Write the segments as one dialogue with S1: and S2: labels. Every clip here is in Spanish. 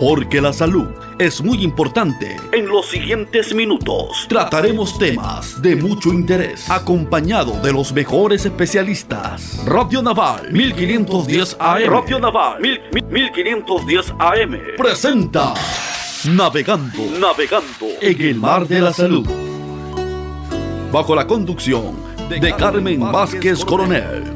S1: Porque la salud es muy importante. En los siguientes minutos trataremos temas de mucho interés, acompañado de los mejores especialistas. Radio Naval 1510 AM. Radio Naval 1510 AM presenta Navegando en el mar de la salud. Bajo la conducción de Carmen Vázquez Coronel.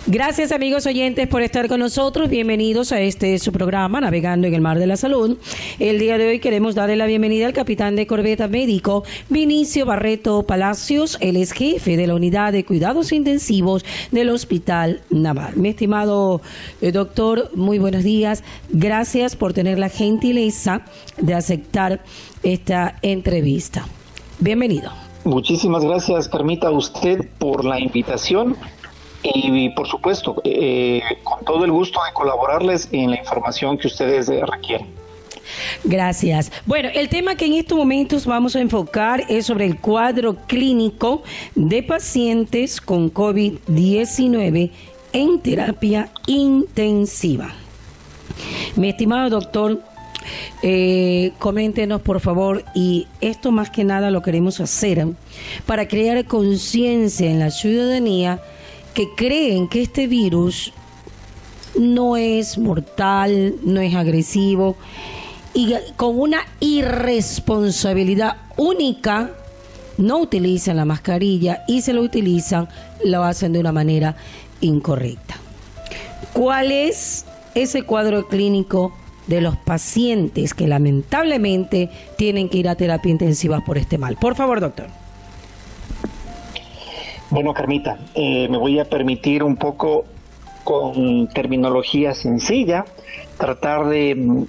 S2: Gracias, amigos oyentes, por estar con nosotros. Bienvenidos a su programa, Navegando en el Mar de la Salud. El día de hoy queremos darle la bienvenida al capitán de corbeta médico, Vinicio Barreto Palacios. Él es jefe de la Unidad de Cuidados Intensivos del Hospital Naval. Mi estimado doctor, muy buenos días. Gracias por tener la gentileza de aceptar esta entrevista. Bienvenido.
S3: Muchísimas gracias, Carmita, a usted por la invitación. Y por supuesto, con todo el gusto de colaborarles en la información que ustedes requieren.
S2: Gracias. Bueno, el tema que en estos momentos vamos a enfocar es sobre el cuadro clínico de pacientes con COVID-19 en terapia intensiva. Mi estimado doctor, coméntenos por favor, y esto más que nada lo queremos hacer para crear conciencia en la ciudadanía que creen que este virus no es mortal, no es agresivo, y con una irresponsabilidad única no utilizan la mascarilla, y si lo utilizan, lo hacen de una manera incorrecta. ¿Cuál es ese cuadro clínico de los pacientes que lamentablemente tienen que ir a terapia intensiva por este mal? Por favor, doctor.
S3: Bueno, Carmita, me voy a permitir un poco con terminología sencilla, tratar de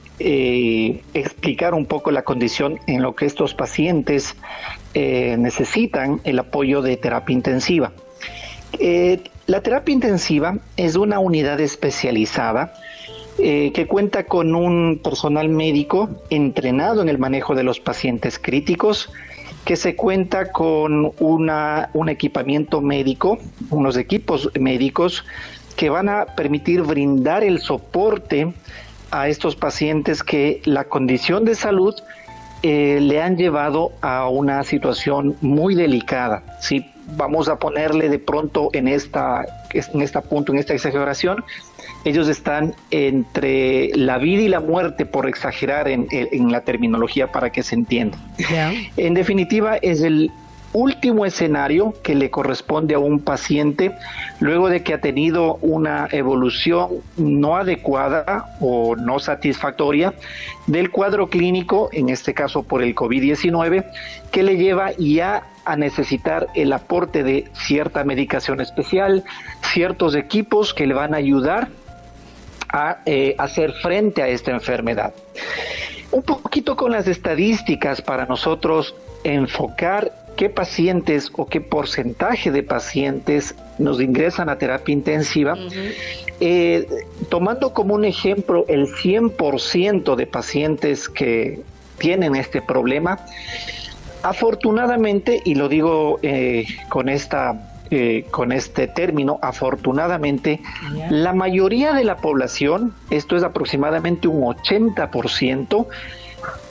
S3: explicar un poco la condición en lo que estos pacientes necesitan el apoyo de terapia intensiva. La terapia intensiva es una unidad especializada que cuenta con un personal médico entrenado en el manejo de los pacientes críticos, que se cuenta con un equipamiento médico, unos equipos médicos que van a permitir brindar el soporte a estos pacientes que la condición de salud le han llevado a una situación muy delicada. ¿Sí? Vamos a ponerle de pronto en esta exageración. Ellos están entre la vida y la muerte, por exagerar en la terminología para que se entienda. Yeah. En definitiva, es el último escenario que le corresponde a un paciente luego de que ha tenido una evolución no adecuada o no satisfactoria del cuadro clínico, en este caso por el COVID-19, que le lleva ya a necesitar el aporte de cierta medicación especial, ciertos equipos que le van a ayudar a hacer frente a esta enfermedad. Un poquito con las estadísticas para nosotros enfocar qué pacientes o qué porcentaje de pacientes nos ingresan a terapia intensiva, tomando como un ejemplo el 100% de pacientes que tienen este problema. Afortunadamente, y lo digo con este término, afortunadamente, la mayoría de la población, esto es aproximadamente un 80%,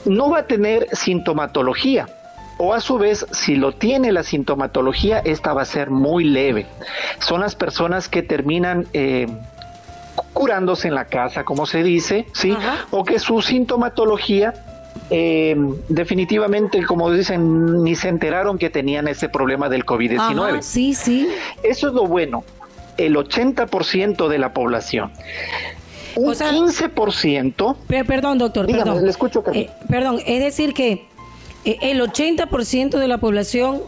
S3: no va a tener sintomatología, o a su vez, si lo tiene la sintomatología, esta va a ser muy leve. Son las personas que terminan curándose en la casa, como se dice, ¿sí? O que su sintomatología definitivamente, como dicen, ni se enteraron que tenían ese problema del COVID-19.
S2: Ajá, sí, sí.
S3: Eso es lo bueno, el 80% de la población. Un 15%...
S2: Perdón, doctor,
S3: dígame,
S2: perdón.
S3: Le escucho,
S2: perdón, es decir que el 80% de la población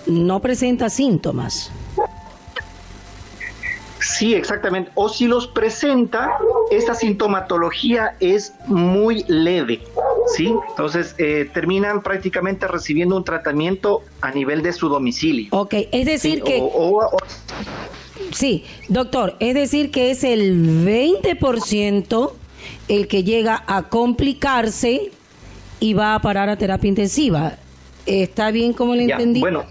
S2: no presenta síntomas.
S3: Sí, exactamente. O si los presenta, esa sintomatología es muy leve, ¿sí? Entonces, terminan prácticamente recibiendo un tratamiento a nivel de su domicilio.
S2: Ok, es decir, ¿sí? Que... Sí, doctor, es decir que es el 20% el que llega a complicarse y va a parar a terapia intensiva. ¿Está bien como lo entendí?
S3: Bueno,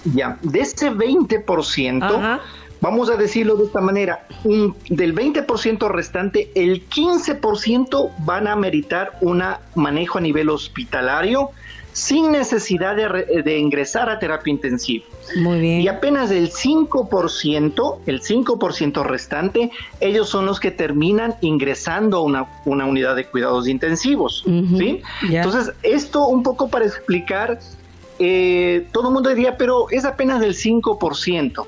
S3: de ese 20%, vamos a decirlo de esta manera, del 20% restante, el 15% van a meritar un manejo a nivel hospitalario sin necesidad de ingresar a terapia intensiva.
S2: Muy bien.
S3: Y apenas el 5% restante, ellos son los que terminan ingresando a una unidad de cuidados intensivos. ¿Sí? Entonces, esto un poco para explicar, todo el mundo diría, pero es apenas del 5%.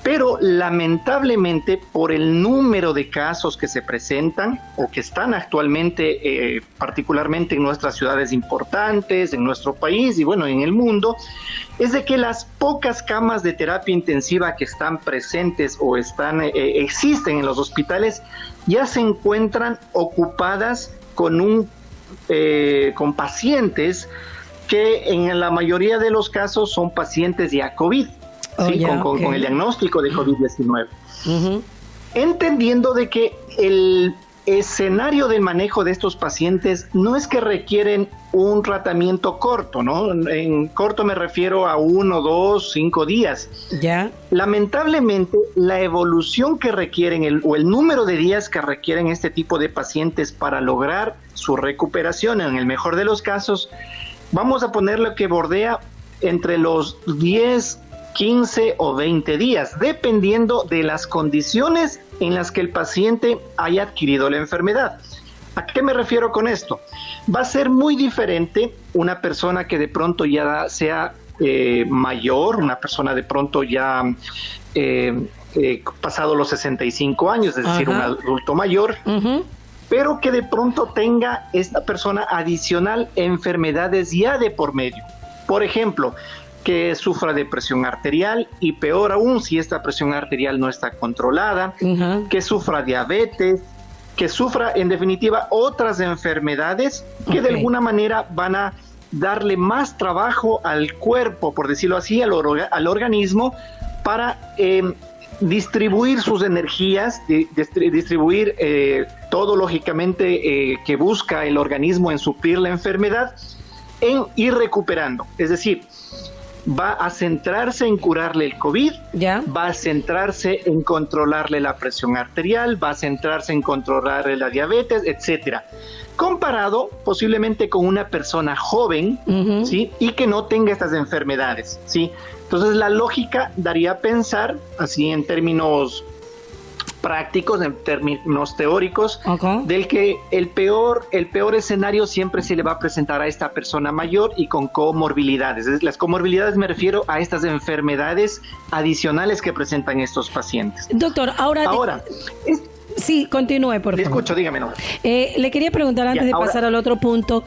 S3: Pero lamentablemente, por el número de casos que se presentan o que están actualmente, particularmente en nuestras ciudades importantes, en nuestro país y bueno, en el mundo, es de que las pocas camas de terapia intensiva que están presentes o existen en los hospitales ya se encuentran ocupadas con pacientes que en la mayoría de los casos son pacientes ya COVID. Sí, con el diagnóstico de COVID-19. Entendiendo de que el escenario de manejo de estos pacientes no es que requieren un tratamiento corto, ¿no? En corto me refiero a 1, 2, 5 días. Lamentablemente, la evolución que requieren o el número de días que requieren este tipo de pacientes para lograr su recuperación, en el mejor de los casos, vamos a ponerlo que bordea entre los 10, 15 o 20 días, dependiendo de las condiciones en las que el paciente haya adquirido la enfermedad. ¿A qué me refiero con esto? Va a ser muy diferente una persona que de pronto ya sea mayor, una persona de pronto ya pasado los 65 años, es decir, un adulto mayor, pero que de pronto tenga esta persona adicional enfermedades ya de por medio. Por ejemplo, que sufra de presión arterial y peor aún si esta presión arterial no está controlada, que sufra diabetes, que sufra en definitiva otras enfermedades que de alguna manera van a darle más trabajo al cuerpo, por decirlo así, al organismo para distribuir sus energías, distribuir todo lógicamente que busca el organismo en suplir la enfermedad, en ir recuperando. Es decir, va a centrarse en curarle el COVID, va a centrarse en controlarle la presión arterial, va a centrarse en controlarle la diabetes, etcétera. Comparado posiblemente con una persona joven, ¿sí? Y que no tenga estas enfermedades, ¿sí? Entonces la lógica daría a pensar, así en términos prácticos, en términos teóricos, del que el peor escenario siempre se le va a presentar a esta persona mayor y con comorbilidades. Las comorbilidades me refiero a estas enfermedades adicionales que presentan estos pacientes.
S2: Doctor, ahora sí, continúe, por favor.
S3: Le escucho, dígame. No.
S2: Le quería preguntar antes de pasar al otro punto,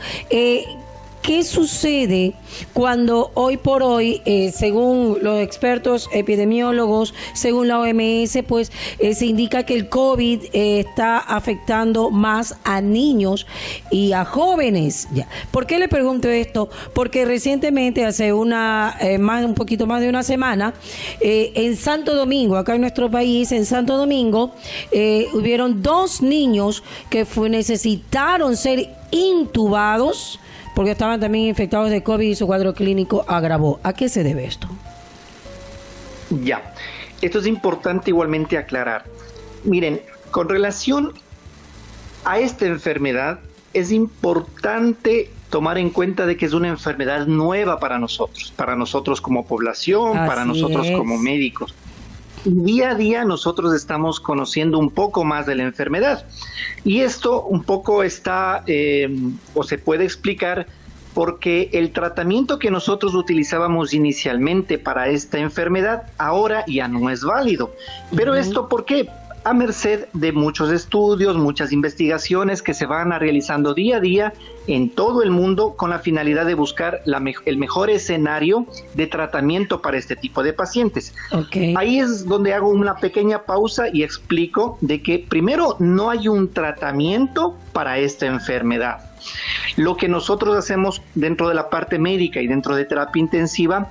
S2: ¿qué sucede cuando hoy por hoy, según los expertos epidemiólogos, según la OMS, pues se indica que el COVID está afectando más a niños y a jóvenes? ¿Por qué le pregunto esto? Porque recientemente, hace un poquito más de una semana, en Santo Domingo, acá en nuestro país, en Santo Domingo, hubieron 2 niños que necesitaron ser intubados porque estaban también infectados de COVID y su cuadro clínico agravó. ¿A qué se debe esto?
S3: Esto es importante igualmente aclarar. Miren, con relación a esta enfermedad, es importante tomar en cuenta de que es una enfermedad nueva para nosotros como población, para nosotros como médicos. Día a día nosotros estamos conociendo un poco más de la enfermedad y esto un poco está o se puede explicar porque el tratamiento que nosotros utilizábamos inicialmente para esta enfermedad ahora ya no es válido. Pero ¿esto por qué? A merced de muchos estudios, muchas investigaciones que se van realizando día a día en todo el mundo con la finalidad de buscar el mejor escenario de tratamiento para este tipo de pacientes. Ahí es donde hago una pequeña pausa y explico de que primero no hay un tratamiento para esta enfermedad. Lo que nosotros hacemos dentro de la parte médica y dentro de terapia intensiva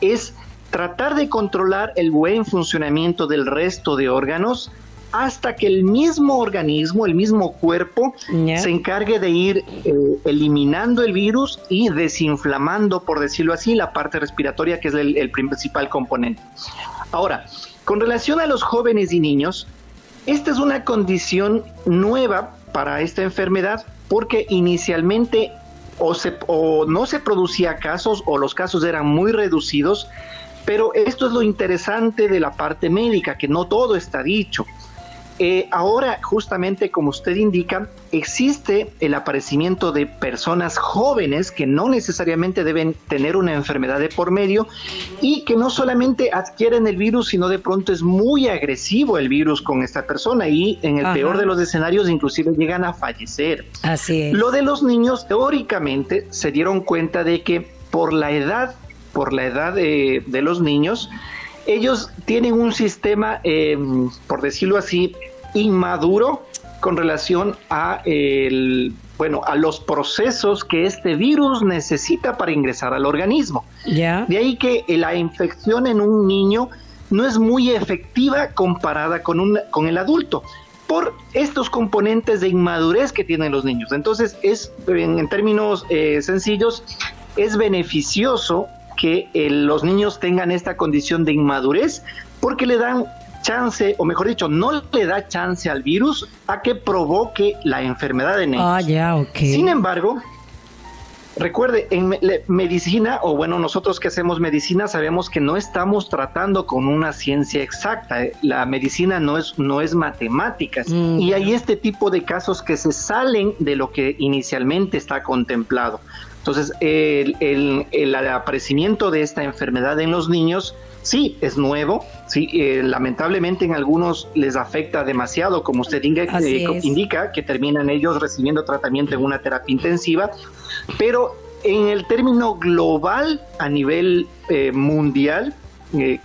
S3: es tratar de controlar el buen funcionamiento del resto de órganos hasta que el mismo organismo, el mismo cuerpo, se encargue de ir eliminando el virus y desinflamando, por decirlo así, la parte respiratoria, que es el principal componente. Ahora, con relación a los jóvenes y niños, esta es una condición nueva para esta enfermedad porque inicialmente o no se producía casos o los casos eran muy reducidos, pero esto es lo interesante de la parte médica, que no todo está dicho. Ahora, justamente como usted indica, existe el aparecimiento de personas jóvenes que no necesariamente deben tener una enfermedad de por medio y que no solamente adquieren el virus, sino de pronto es muy agresivo el virus con esta persona y en el peor de los escenarios inclusive llegan a fallecer.
S2: Así es.
S3: Lo de los niños, teóricamente, se dieron cuenta de que por la edad de los niños, ellos tienen un sistema, por decirlo así, inmaduro con relación a los procesos que este virus necesita para ingresar al organismo. De ahí que la infección en un niño no es muy efectiva comparada con el adulto, por estos componentes de inmadurez que tienen los niños. Entonces, en términos sencillos, es beneficioso que los niños tengan esta condición de inmadurez porque le dan chance, o mejor dicho, no le da chance al virus a que provoque la enfermedad en ellos. Sin embargo, recuerde, en medicina, o bueno, nosotros que hacemos medicina sabemos que no estamos tratando con una ciencia exacta. La medicina no es matemáticas, y hay este tipo de casos que se salen de lo que inicialmente está contemplado. Entonces, el aparecimiento de esta enfermedad en los niños, sí, es nuevo, sí, lamentablemente en algunos les afecta demasiado, como usted indica, que terminan ellos recibiendo tratamiento en una terapia intensiva, pero en el término global, a nivel mundial,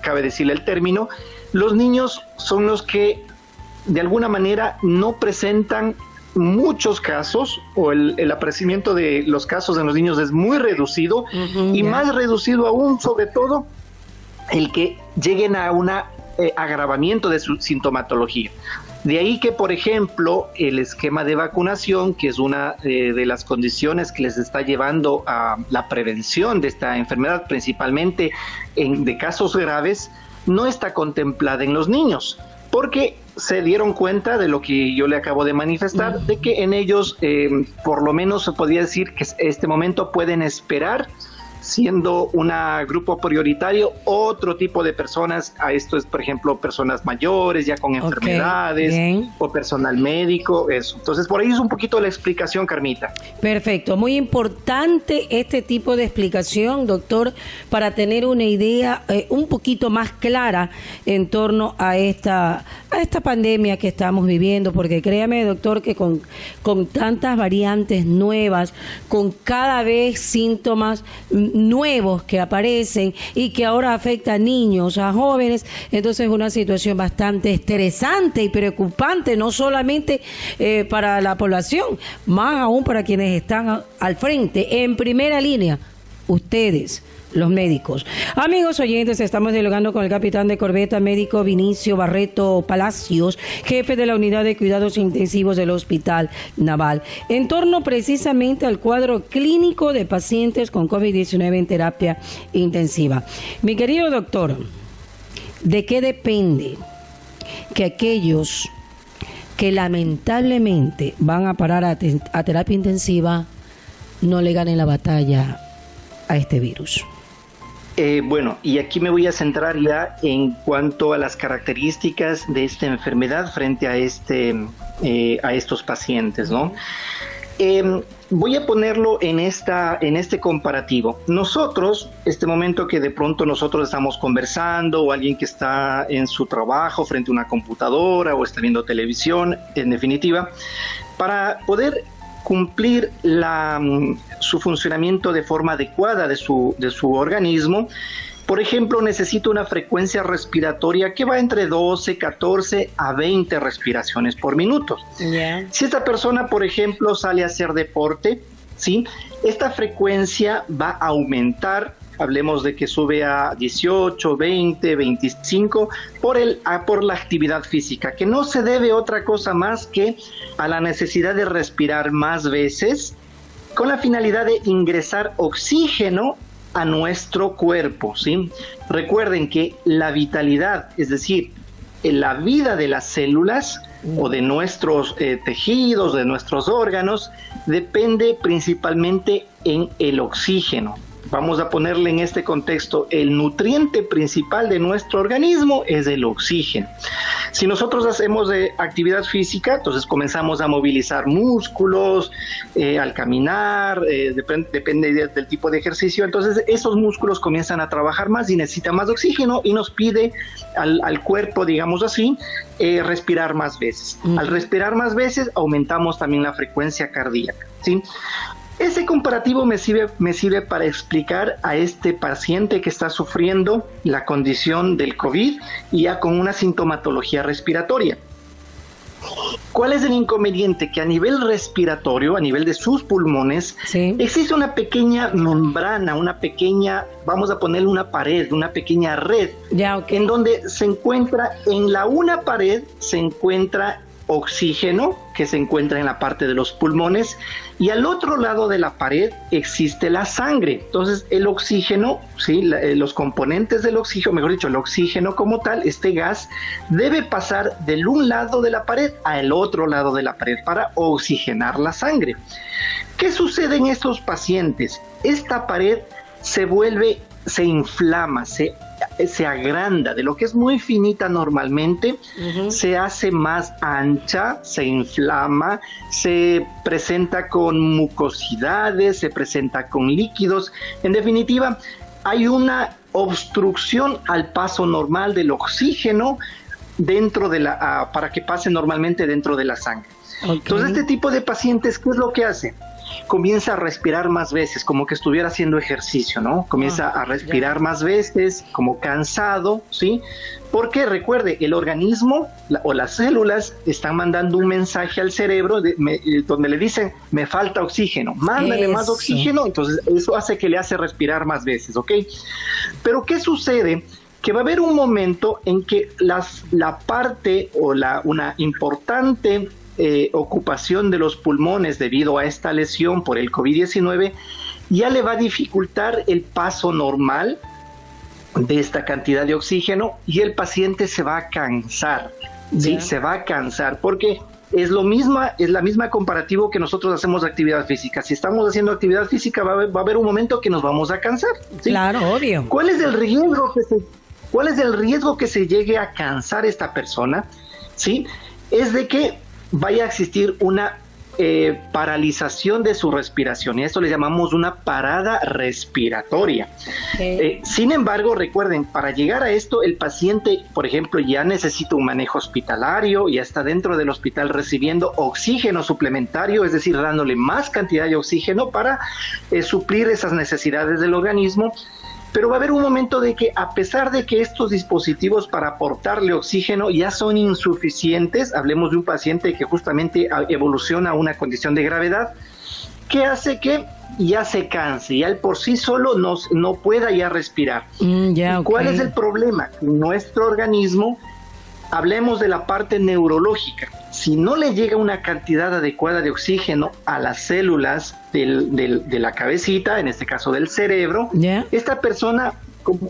S3: cabe decirle el término, los niños son los que de alguna manera no presentan muchos casos, o el aparecimiento de los casos en los niños es muy reducido, más reducido aún, sobre todo, el que lleguen a un agravamiento de su sintomatología. De ahí que, por ejemplo, el esquema de vacunación, que es una de las condiciones que les está llevando a la prevención de esta enfermedad, principalmente de casos graves, no está contemplada en los niños, porque se dieron cuenta de lo que yo le acabo de manifestar, de que en ellos, por lo menos se podría decir que en este momento pueden esperar, siendo un grupo prioritario, otro tipo de personas. A esto es, por ejemplo, personas mayores, ya con enfermedades, o personal médico, eso. Entonces, por ahí es un poquito la explicación, Carmita.
S2: Perfecto, muy importante este tipo de explicación, doctor, para tener una idea un poquito más clara en torno a esta pandemia que estamos viviendo, porque créame, doctor, que con tantas variantes nuevas, con cada vez síntomas nuevos que aparecen y que ahora afecta a niños, a jóvenes, entonces es una situación bastante estresante y preocupante, no solamente para la población, más aún para quienes están al frente, en primera línea, ustedes, los médicos. Amigos oyentes, estamos dialogando con el capitán de corbeta, médico Vinicio Barreto Palacios, jefe de la unidad de cuidados intensivos del Hospital Naval, en torno precisamente al cuadro clínico de pacientes con COVID-19 en terapia intensiva. Mi querido doctor, ¿de qué depende que aquellos que lamentablemente van a parar a terapia intensiva no le ganen la batalla a este virus?
S3: Bueno, y aquí me voy a centrar ya en cuanto a las características de esta enfermedad frente a estos pacientes, ¿no? Voy a ponerlo en este comparativo. Nosotros, este momento que de pronto nosotros estamos conversando, o alguien que está en su trabajo frente a una computadora o está viendo televisión, en definitiva, para poder cumplir su funcionamiento de forma adecuada de su organismo, por ejemplo, necesita una frecuencia respiratoria que va entre 12, 14 a 20 respiraciones por minuto. Si esta persona, por ejemplo, sale a hacer deporte, ¿sí?, esta frecuencia va a aumentar hablemos de que sube a 18, 20, 25 por la actividad física, que no se debe a otra cosa más que a la necesidad de respirar más veces con la finalidad de ingresar oxígeno a nuestro cuerpo, ¿sí? Recuerden que la vitalidad, es decir, la vida de las células o de nuestros tejidos, de nuestros órganos, depende principalmente en el oxígeno. Vamos a ponerle en este contexto, el nutriente principal de nuestro organismo es el oxígeno. Si nosotros hacemos actividad física, entonces comenzamos a movilizar músculos al caminar, depende del tipo de ejercicio, entonces esos músculos comienzan a trabajar más y necesitan más oxígeno y nos pide al cuerpo, digamos así, respirar más veces. Al respirar más veces aumentamos también la frecuencia cardíaca, ¿sí? Ese comparativo me sirve para explicar a este paciente que está sufriendo la condición del COVID y ya con una sintomatología respiratoria. ¿Cuál es el inconveniente? Que a nivel respiratorio, a nivel de sus pulmones, sí, existe una pequeña membrana, vamos a ponerle una pared, una pequeña red, en donde se encuentra, en una pared se encuentra oxígeno que se encuentra en la parte de los pulmones y al otro lado de la pared existe la sangre. Entonces el oxígeno, ¿sí? Los componentes del oxígeno, mejor dicho, el oxígeno como tal, este gas, debe pasar del un lado de la pared al otro lado de la pared para oxigenar la sangre. ¿Qué sucede en estos pacientes? Esta pared se inflama, se agranda, de lo que es muy finita normalmente, se hace más ancha, se inflama, se presenta con mucosidades, se presenta con líquidos. En definitiva, hay una obstrucción al paso normal del oxígeno para que pase normalmente dentro de la sangre. Okay. Entonces, este tipo de pacientes, ¿qué es lo que hace? Comienza a respirar más veces, como que estuviera haciendo ejercicio, ¿no? Comienza a respirar más veces, como cansado, ¿sí? Porque recuerde, el organismo o las células están mandando un mensaje al cerebro donde le dicen, me falta oxígeno, mándale más oxígeno, entonces eso hace que le hace respirar más veces, ¿ok? Pero ¿qué sucede? Que va a haber un momento en que la parte o una importante ocupación de los pulmones debido a esta lesión por el COVID-19 ya le va a dificultar el paso normal de esta cantidad de oxígeno y el paciente se va a cansar, ¿sí? Se va a cansar porque es la misma comparativo que nosotros hacemos de actividad física. Si estamos haciendo actividad física va a haber un momento que nos vamos a cansar, ¿sí?
S2: Claro, obvio.
S3: ¿Cuál es el riesgo que se llegue a cansar esta persona? ¿Sí? Es de que vaya a existir una paralización de su respiración y esto le llamamos una parada respiratoria. Okay. Sin embargo, recuerden, para llegar a esto, el paciente, por ejemplo, ya necesita un manejo hospitalario, ya está dentro del hospital recibiendo oxígeno suplementario, es decir, dándole más cantidad de oxígeno para suplir esas necesidades del organismo. Pero va a haber un momento de que a pesar de que estos dispositivos para aportarle oxígeno ya son insuficientes, hablemos de un paciente que justamente evoluciona a una condición de gravedad, que hace que ya se canse, ya él por sí solo no pueda ya respirar. Okay. ¿Cuál es el problema? Nuestro organismo, hablemos de la parte neurológica, si no le llega una cantidad adecuada de oxígeno a las células de la cabecita, en este caso del cerebro, esta persona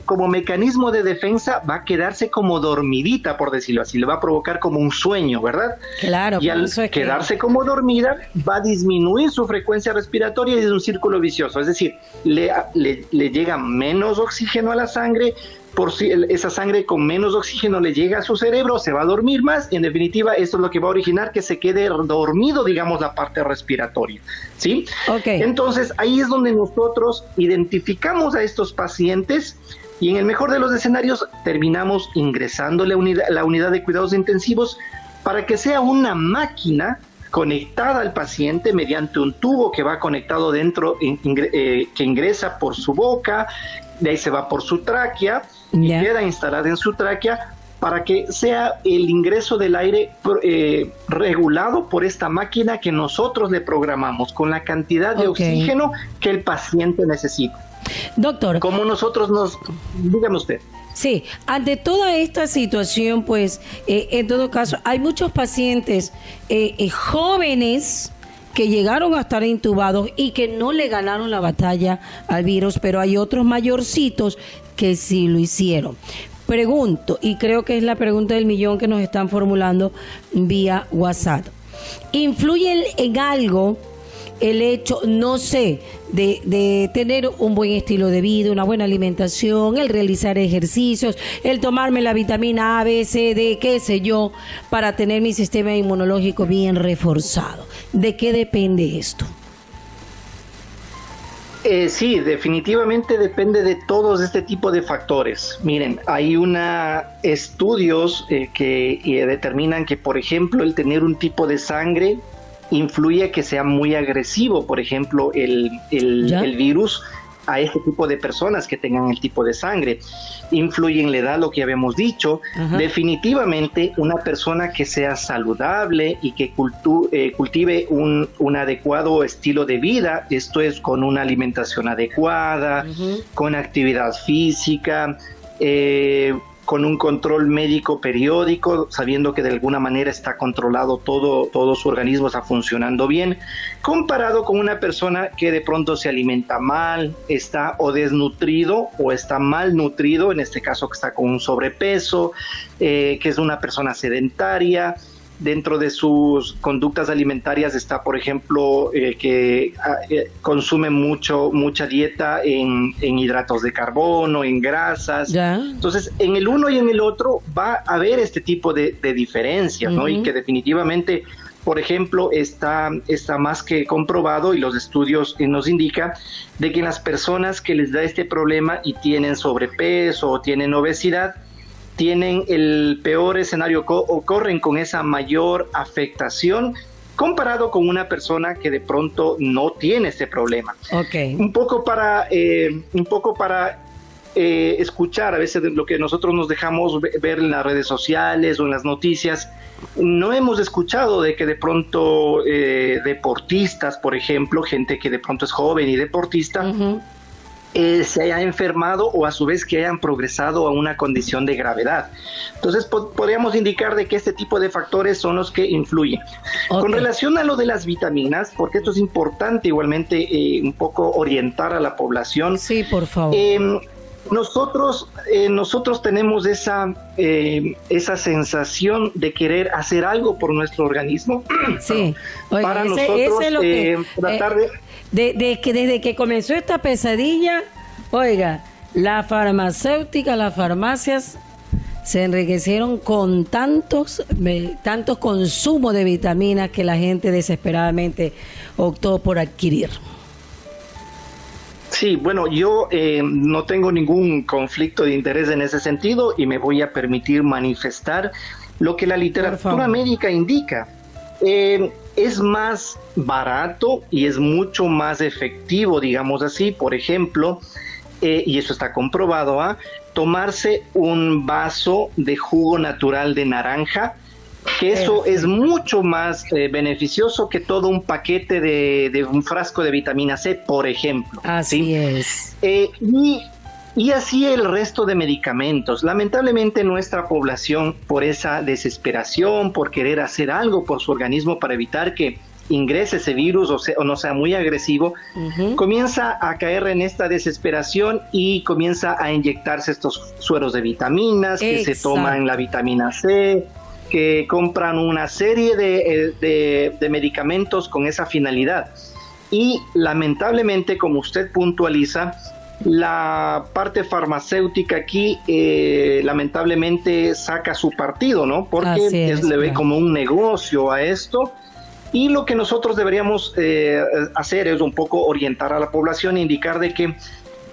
S3: como mecanismo de defensa va a quedarse como dormidita, por decirlo así, le va a provocar como un sueño, ¿verdad?
S2: Claro.
S3: Y al quedarse como dormida va a disminuir su frecuencia respiratoria y es un círculo vicioso, es decir, le llega menos oxígeno a la sangre, por si esa sangre con menos oxígeno le llega a su cerebro, se va a dormir más y en definitiva esto es lo que va a originar que se quede dormido, digamos, la parte respiratoria, ¿sí? Okay. Entonces ahí es donde nosotros identificamos a estos pacientes y en el mejor de los escenarios terminamos ingresando la unidad de cuidados intensivos para que sea una máquina conectada al paciente mediante un tubo que va conectado dentro, que ingresa por su boca, de ahí se va por su tráquea y queda instalada en su tráquea para que sea el ingreso del aire regulado por esta máquina que nosotros le programamos con la cantidad de oxígeno que el paciente necesita.
S2: Doctor.
S3: Como nosotros dígame usted.
S2: Sí, ante toda esta situación, pues, en todo caso, hay muchos pacientes jóvenes que llegaron a estar intubados y que no le ganaron la batalla al virus, pero hay otros mayorcitos que sí lo hicieron. Pregunto, y creo que es la pregunta del millón que nos están formulando vía WhatsApp. ¿Influye en algo el hecho, no sé, de tener un buen estilo de vida, una buena alimentación, el realizar ejercicios, el tomarme la vitamina A, B, C, D, qué sé yo, para tener mi sistema inmunológico bien reforzado? ¿De qué depende esto?
S3: Sí, definitivamente depende de todos este tipo de factores. Miren, hay estudios que determinan que, por ejemplo, el tener un tipo de sangre influye a que sea muy agresivo, por ejemplo, el virus a este tipo de personas que tengan el tipo de sangre. Influye en la edad, lo que habíamos dicho. Ajá. Definitivamente una persona que sea saludable y que cultive un adecuado estilo de vida, esto es con una alimentación adecuada, con actividad física, con un control médico periódico, sabiendo que de alguna manera está controlado todo su organismo, está funcionando bien, comparado con una persona que de pronto se alimenta mal, está o desnutrido o está malnutrido, en este caso que está con un sobrepeso, que es una persona sedentaria. Dentro de sus conductas alimentarias está, por ejemplo, que consume mucha dieta en hidratos de carbono, en grasas. ¿Ya? Entonces, en el uno y en el otro va a haber este tipo de diferencias, ¿no? Y que definitivamente, por ejemplo, está más que comprobado, y los estudios nos indican de que las personas que les da este problema y tienen sobrepeso o tienen obesidad, tienen el peor escenario o corren con esa mayor afectación comparado con una persona que de pronto no tiene este problema.
S2: Okay.
S3: Un poco para escuchar a veces lo que nosotros nos dejamos ver en las redes sociales o en las noticias. No hemos escuchado de que de pronto deportistas, por ejemplo, gente que de pronto es joven y deportista, se haya enfermado o a su vez que hayan progresado a una condición de gravedad. Entonces podríamos indicar de que este tipo de factores son los que influyen. Okay. Con relación a lo de las vitaminas, porque esto es importante igualmente un poco orientar a la población.
S2: Sí, por favor.
S3: Nosotros tenemos esa sensación de querer hacer algo por nuestro organismo.
S2: Sí. Oye,
S3: para nosotros
S2: es lo que,
S3: tratar
S2: de que desde que comenzó esta pesadilla, oiga, las farmacias se enriquecieron con tantos consumos de vitaminas que la gente desesperadamente optó por adquirir.
S3: Sí, bueno, yo no tengo ningún conflicto de interés en ese sentido y me voy a permitir manifestar lo que la literatura médica indica. Es más barato y es mucho más efectivo, digamos así, por ejemplo, y eso está comprobado, tomarse un vaso de jugo natural de naranja, que eso es mucho más beneficioso que todo un paquete de un frasco de vitamina C, por ejemplo.
S2: Así
S3: ¿sí?
S2: es.
S3: Y así el resto de medicamentos. Lamentablemente nuestra población, por esa desesperación, por querer hacer algo por su organismo para evitar que ingrese ese virus o no sea muy agresivo, comienza a caer en esta desesperación y comienza a inyectarse estos sueros de vitaminas, que se toman la vitamina C, que compran una serie de medicamentos con esa finalidad. Y lamentablemente, como usted puntualiza, la parte farmacéutica aquí lamentablemente saca su partido, ¿no? Porque le ve como un negocio a esto. Y lo que nosotros deberíamos hacer es un poco orientar a la población e indicar de que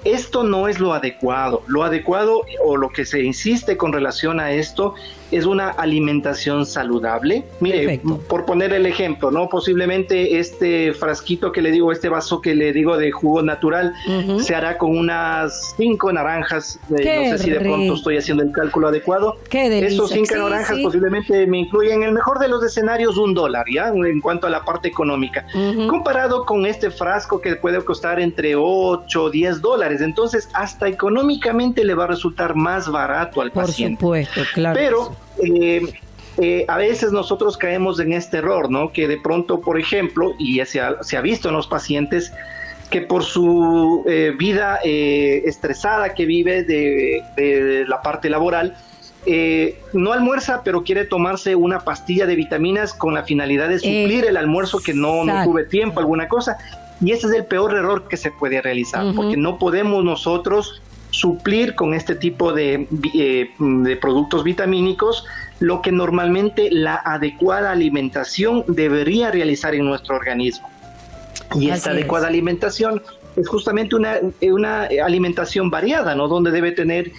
S3: esto no es lo adecuado. Lo adecuado o lo que se insiste con relación a esto es una alimentación saludable. Mire, perfecto. Por poner el ejemplo, ¿no? Posiblemente este frasquito que le digo, este vaso que le digo de jugo natural, se hará con unas 5 naranjas. No sé si de pronto estoy haciendo el cálculo adecuado. Esos 5 naranjas posiblemente me incluyen, en el mejor de los escenarios, $1, ¿ya? En cuanto a la parte económica. Comparado con este frasco que puede costar entre $8 o $10. dólares. Entonces, hasta económicamente le va a resultar más barato al paciente.
S2: Por supuesto, claro.
S3: Pero a veces nosotros caemos en este error, ¿no? Que de pronto, por ejemplo, y ya se ha visto en los pacientes, que por su vida estresada que vive de la parte laboral, no almuerza, pero quiere tomarse una pastilla de vitaminas con la finalidad de suplir el almuerzo que no tuve tiempo, alguna cosa. Y ese es el peor error que se puede realizar, porque no podemos nosotros suplir con este tipo de productos vitamínicos lo que normalmente la adecuada alimentación debería realizar en nuestro organismo. Y esta adecuada alimentación es justamente una alimentación variada, ¿no? Donde debe tener,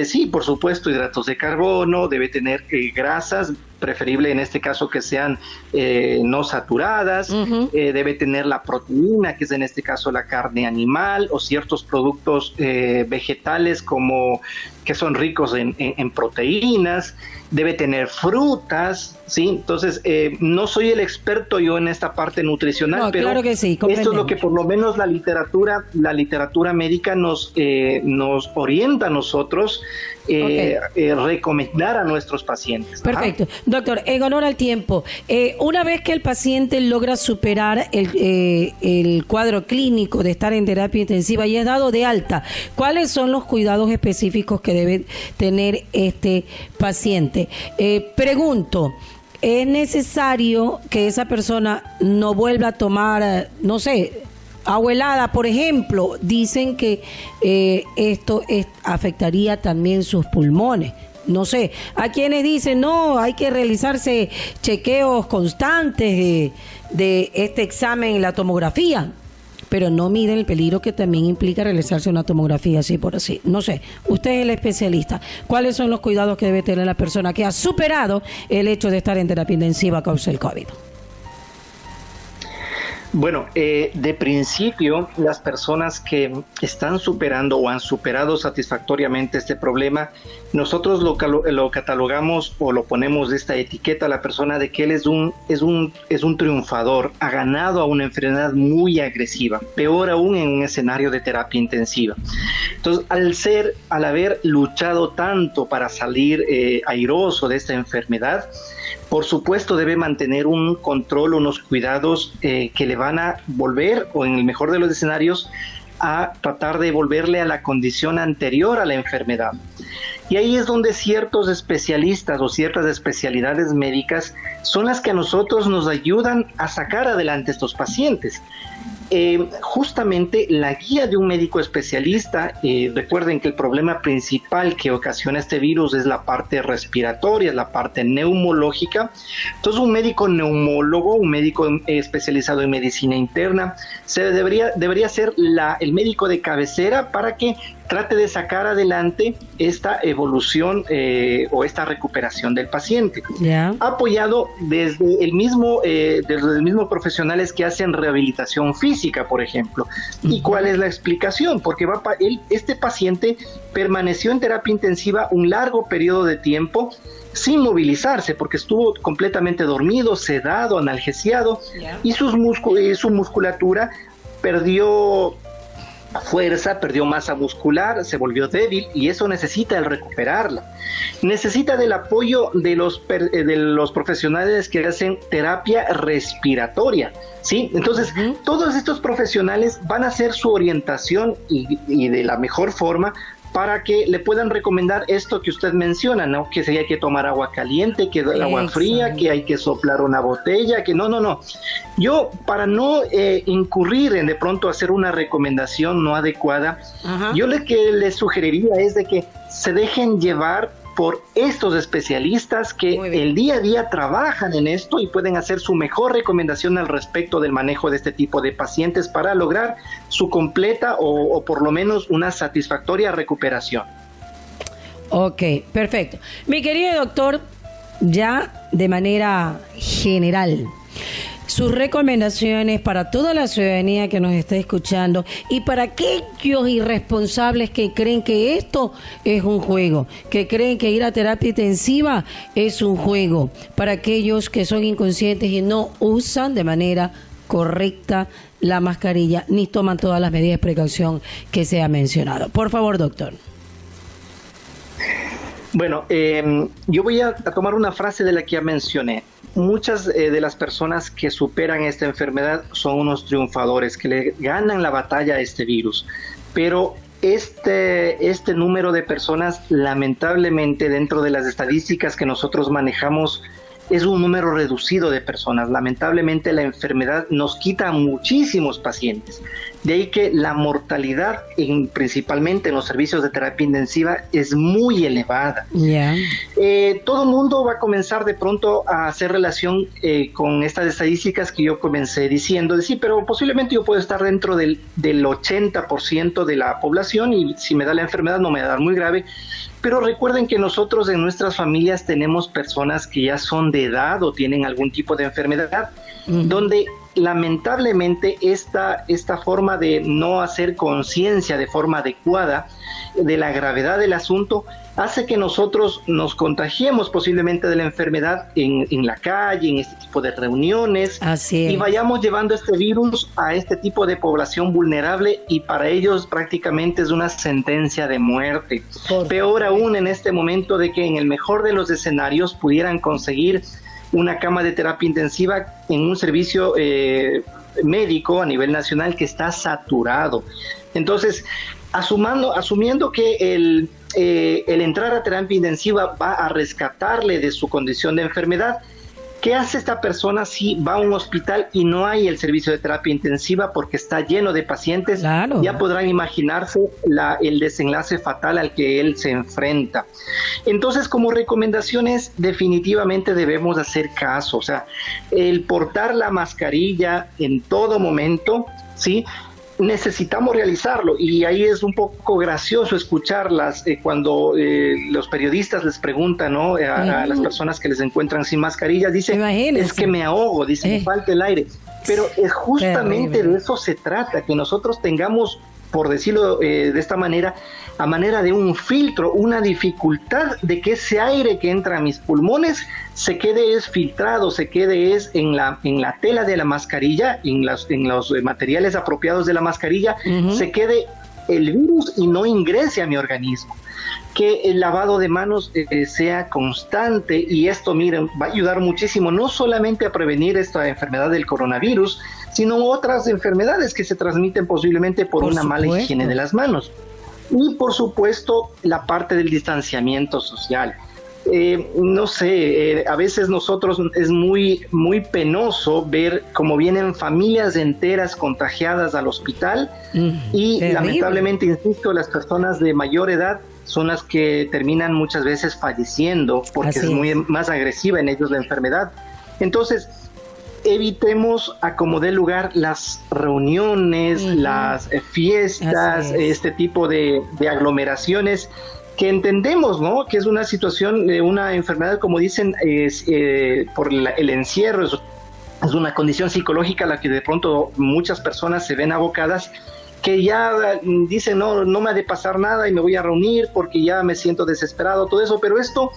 S3: sí, por supuesto, hidratos de carbono, debe tener grasas, preferible en este caso que sean no saturadas, debe tener la proteína, que es en este caso la carne animal, o ciertos productos vegetales como que son ricos en proteínas, debe tener frutas, ¿sí? Entonces, no soy el experto yo en esta parte nutricional, pero
S2: claro que sí,
S3: esto es lo que por lo menos la literatura médica nos orienta a nosotros recomendar a nuestros pacientes.
S2: Perfecto. Doctor, en honor al tiempo, una vez que el paciente logra superar el cuadro clínico de estar en terapia intensiva y es dado de alta, ¿cuáles son los cuidados específicos que debe tener este paciente? Pregunto, ¿es necesario que esa persona no vuelva a tomar, no sé, agua helada, por ejemplo? Dicen que esto afectaría también sus pulmones. No sé, a quienes dicen, no, hay que realizarse chequeos constantes de este examen, la tomografía, pero no miden el peligro que también implica realizarse una tomografía así por así. No sé, usted es el especialista. ¿Cuáles son los cuidados que debe tener la persona que ha superado el hecho de estar en terapia intensiva a causa del COVID?
S3: Bueno, de principio, las personas que están superando o han superado satisfactoriamente este problema, nosotros lo catalogamos o lo ponemos de esta etiqueta a la persona de que él es un triunfador, ha ganado a una enfermedad muy agresiva, peor aún en un escenario de terapia intensiva. Entonces, al haber luchado tanto para salir airoso de esta enfermedad, por supuesto debe mantener un control, unos cuidados que le van a volver, o en el mejor de los escenarios, a tratar de volverle a la condición anterior a la enfermedad. Y ahí es donde ciertos especialistas o ciertas especialidades médicas son las que a nosotros nos ayudan a sacar adelante estos pacientes. Justamente la guía de un médico especialista, recuerden que el problema principal que ocasiona este virus es la parte respiratoria, es la parte neumológica. Entonces un médico neumólogo, un médico especializado en medicina interna, debería ser el médico de cabecera para que trate de sacar adelante esta evolución o esta recuperación del paciente. Apoyado desde el mismo profesionales que hacen rehabilitación física, por ejemplo. ¿Y cuál es la explicación? Porque este paciente permaneció en terapia intensiva un largo periodo de tiempo sin movilizarse, porque estuvo completamente dormido, sedado, analgesiado, y su musculatura perdió fuerza, perdió masa muscular, se volvió débil, y eso necesita el recuperarla. Necesita del apoyo de los profesionales que hacen terapia respiratoria, ¿sí? Entonces, todos estos profesionales van a hacer su orientación y de la mejor forma para que le puedan recomendar esto que usted menciona, ¿no? Que si hay que tomar agua caliente, que agua fría, que hay que soplar una botella, que no. Yo, para no incurrir en de pronto hacer una recomendación no adecuada, yo lo que les sugeriría es de que se dejen llevar por estos especialistas que el día a día trabajan en esto y pueden hacer su mejor recomendación al respecto del manejo de este tipo de pacientes para lograr su completa o por lo menos una satisfactoria recuperación.
S2: Ok, perfecto. Mi querido doctor, ya de manera general, sus recomendaciones para toda la ciudadanía que nos está escuchando y para aquellos irresponsables que creen que esto es un juego, que creen que ir a terapia intensiva es un juego, para aquellos que son inconscientes y no usan de manera correcta la mascarilla ni toman todas las medidas de precaución que se ha mencionado. Por favor, doctor.
S3: Bueno, yo voy a tomar una frase de la que ya mencioné. Muchas de las personas que superan esta enfermedad son unos triunfadores, que le ganan la batalla a este virus. Pero este número de personas, lamentablemente, dentro de las estadísticas que nosotros manejamos, es un número reducido de personas. Lamentablemente la enfermedad nos quita a muchísimos pacientes. De ahí que la mortalidad, principalmente en los servicios de terapia intensiva, es muy elevada.
S2: Yeah.
S3: Todo el mundo va a comenzar de pronto a hacer relación con estas estadísticas que yo comencé diciendo, sí, pero posiblemente yo puedo estar dentro del 80% de la población y si me da la enfermedad no me va a dar muy grave. Pero recuerden que nosotros en nuestras familias tenemos personas que ya son de edad o tienen algún tipo de enfermedad, donde lamentablemente esta forma de no hacer conciencia de forma adecuada de la gravedad del asunto hace que nosotros nos contagiemos posiblemente de la enfermedad en la calle, en este tipo de reuniones.
S2: Así es.
S3: Y vayamos llevando este virus a este tipo de población vulnerable y para ellos prácticamente es una sentencia de muerte. Peor aún en este momento de que en el mejor de los escenarios pudieran conseguir una cama de terapia intensiva en un servicio médico a nivel nacional que está saturado. Entonces, asumiendo que el entrar a terapia intensiva va a rescatarle de su condición de enfermedad, ¿qué hace esta persona si va a un hospital y no hay el servicio de terapia intensiva porque está lleno de pacientes?
S2: Claro.
S3: Ya podrán imaginarse el desenlace fatal al que él se enfrenta. Entonces, como recomendaciones, definitivamente debemos hacer caso. O sea, el portar la mascarilla en todo momento, ¿sí? Necesitamos realizarlo y ahí es un poco gracioso escucharlas cuando los periodistas les preguntan, ¿no? a las personas que les encuentran sin mascarillas, dicen, es que me ahogo, dicen, me falta el aire, pero es justamente de eso se trata, que nosotros tengamos, por decirlo de esta manera, a manera de un filtro, una dificultad de que ese aire que entra a mis pulmones se quede filtrado, se quede en la tela de la mascarilla, en los materiales apropiados de la mascarilla, se quede el virus y no ingrese a mi organismo. Que el lavado de manos sea constante y esto, miren, va a ayudar muchísimo, no solamente a prevenir esta enfermedad del coronavirus, sino otras enfermedades que se transmiten posiblemente por una mala higiene de las manos. Y por supuesto, la parte del distanciamiento social. No sé, a veces nosotros es muy penoso ver cómo vienen familias enteras contagiadas al hospital y lamentablemente, insisto, las personas de mayor edad son las que terminan muchas veces falleciendo porque es muy más agresiva en ellos la enfermedad. Entonces, evitemos a como dé lugar las reuniones, las fiestas, este tipo de aglomeraciones que entendemos, ¿no? Que es una situación de una enfermedad, como dicen, por el encierro, es una condición psicológica a la que de pronto muchas personas se ven abocadas, que ya dicen, no me ha de pasar nada y me voy a reunir porque ya me siento desesperado, todo eso, pero esto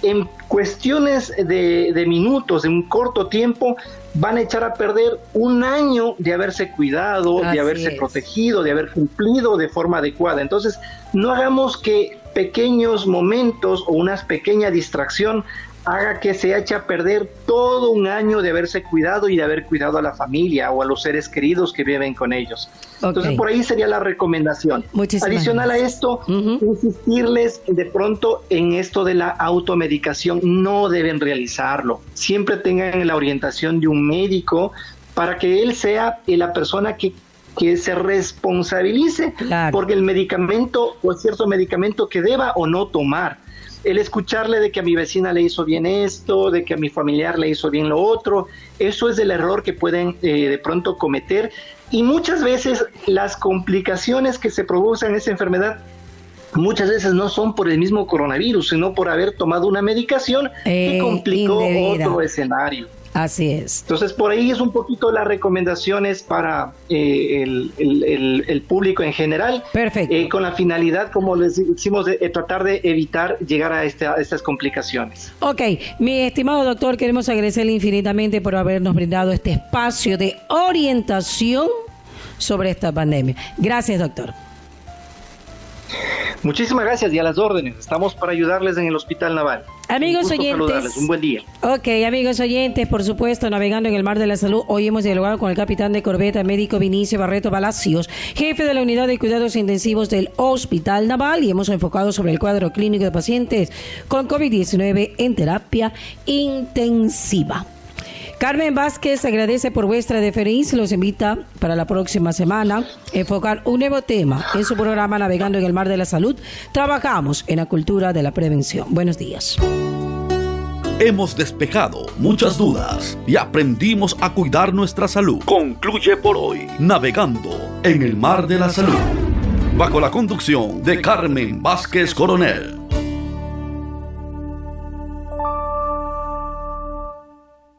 S3: en cuestiones de minutos, de un corto tiempo, van a echar a perder un año de haberse cuidado, de haberse protegido, de haber cumplido de forma adecuada. Entonces, no hagamos que pequeños momentos o una pequeña distracción haga que se eche a perder todo un año de haberse cuidado y de haber cuidado a la familia o a los seres queridos que viven con ellos. Entonces, por ahí sería la recomendación. Adicional a esto, insistirles de pronto en esto de la automedicación. No deben realizarlo. Siempre tengan la orientación de un médico para que él sea la persona que se responsabilice porque el medicamento o cierto medicamento que deba o no tomar. El escucharle de que a mi vecina le hizo bien esto, de que a mi familiar le hizo bien lo otro, eso es el error que pueden de pronto cometer. Y muchas veces las complicaciones que se producen en esa enfermedad, muchas veces no son por el mismo coronavirus, sino por haber tomado una medicación que complicó otro escenario.
S2: Así es.
S3: Entonces, por ahí es un poquito las recomendaciones para el público en general.
S2: Perfecto.
S3: Con la finalidad, como les decimos, de tratar de evitar llegar a estas complicaciones.
S2: Ok, mi estimado doctor, queremos agradecerle infinitamente por habernos brindado este espacio de orientación sobre esta pandemia. Gracias, doctor.
S3: Muchísimas gracias y a las órdenes. Estamos para ayudarles en el Hospital Naval.
S2: Amigos oyentes.
S3: Saludarles. Un buen día.
S2: Ok, amigos oyentes, por supuesto, navegando en el mar de la salud, hoy hemos dialogado con el capitán de corbeta, médico Vinicio Barreto Palacios, jefe de la unidad de cuidados intensivos del Hospital Naval, y hemos enfocado sobre el cuadro clínico de pacientes con COVID-19 en terapia intensiva. Carmen Vázquez agradece por vuestra deferencia y los invita para la próxima semana a enfocar un nuevo tema en su programa Navegando en el Mar de la Salud. Trabajamos en la cultura de la prevención. Buenos días.
S1: Hemos despejado muchas dudas y aprendimos a cuidar nuestra salud. Concluye por hoy Navegando en el Mar de la Salud, bajo la conducción de Carmen Vázquez Coronel.